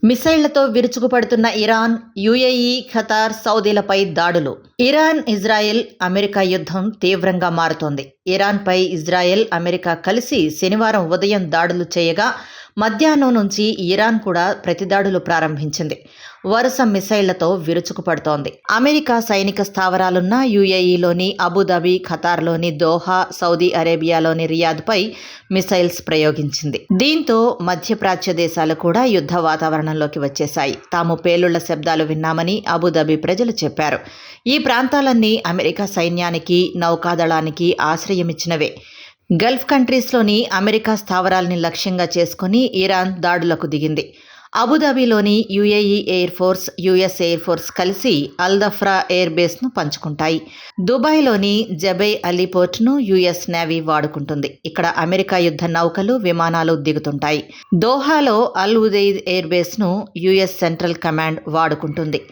మిసైళ్లతో విరుచుకుపడుతున్న Iran, UAE, Qatar, సౌదీలపై దాడులు. Iran, Israel, America యుద్ధం తీవ్రంగా మారుతోంది. ఇరాన్పై ఇజ్రాయెల్, అమెరికా కలిసి శనివారం ఉదయం దాడులు చేయగా మధ్యాహ్నం నుంచి ఇరాన్ కూడా ప్రతిదాడులు ప్రారంభించింది. వరుస మిసైళ్లతో విరుచుకుపడుతోంది. అమెరికా సైనిక స్థావరాలున్న యుఏఈలోని అబుదాబి, ఖతార్లోని దోహా, సౌదీ అరేబియాలోని రియాద్పై మిసైల్స్ ప్రయోగించింది. దీంతో మధ్యప్రాచ్య దేశాలు కూడా యుద్ధ వాతావరణంలోకి వచ్చేశాయి. తాము పేలుళ్ల శబ్దాలు విన్నామని అబుదాబి ప్రజలు చెప్పారు. ఈ ప్రాంతాలన్నీ అమెరికా సైన్యానికి, నౌకాదళానికి ఆశ్రయమిచ్చినవే. గల్ఫ్ కంట్రీస్లోని అమెరికా స్థావరాల్ని లక్ష్యంగా చేసుకుని ఇరాన్ దాడులకు దిగింది. అబుదాబిలోని UAE air force, US air force కలిసి అల్దఫ్రా ఎయిర్ బేస్ను పంచుకుంటాయి. దుబాయ్లోని జబే అలీ పోర్ట్ను యుఎస్ నేవీ వాడుకుంటుంది. ఇక్కడ అమెరికా యుద్ధ నౌకలు, విమానాలు దిగుతుంటాయి. దోహాలో అల్ ఉదైద్ ఎయిర్ బేస్ను యుఎస్ సెంట్రల్ కమాండ్ వాడుకుంటుంది.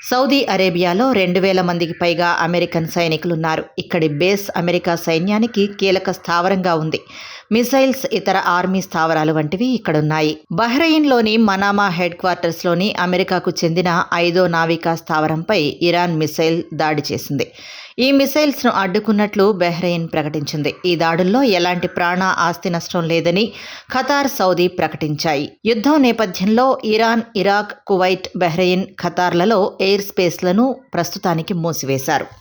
సౌదీ అరేబియాలో 2000 మందికి పైగా అమెరికన్ సైనికులున్నారు. ఇక్కడి బేస్ అమెరికా సైన్యానికి కీలక స్థావరంగా ఉంది. మిసైల్స్, ఇతర ఆర్మీ స్థావరాలు వంటివి ఇక్కడున్నాయి. బహ్రెయిన్లోని మనామా హెడ్ క్వార్టర్స్లోని అమెరికాకు చెందిన 5వ నావికా స్థావరంపై ఇరాన్ మిసైల్ దాడి చేసింది. ఈ మిసైల్స్ను అడ్డుకున్నట్లు బహ్రెయిన్ ప్రకటించింది. ఈ దాడుల్లో ఎలాంటి ప్రాణ, ఆస్తి నష్టం లేదని ఖతార్, సౌదీ ప్రకటించాయి. యుద్ధం నేపథ్యంలో ఇరాన్, ఇరాక్, కువైట్, బహ్రెయిన్, ఖతార్లలో ఎయిర్ స్పేస్లను ప్రస్తుతానికి మూసివేశారు.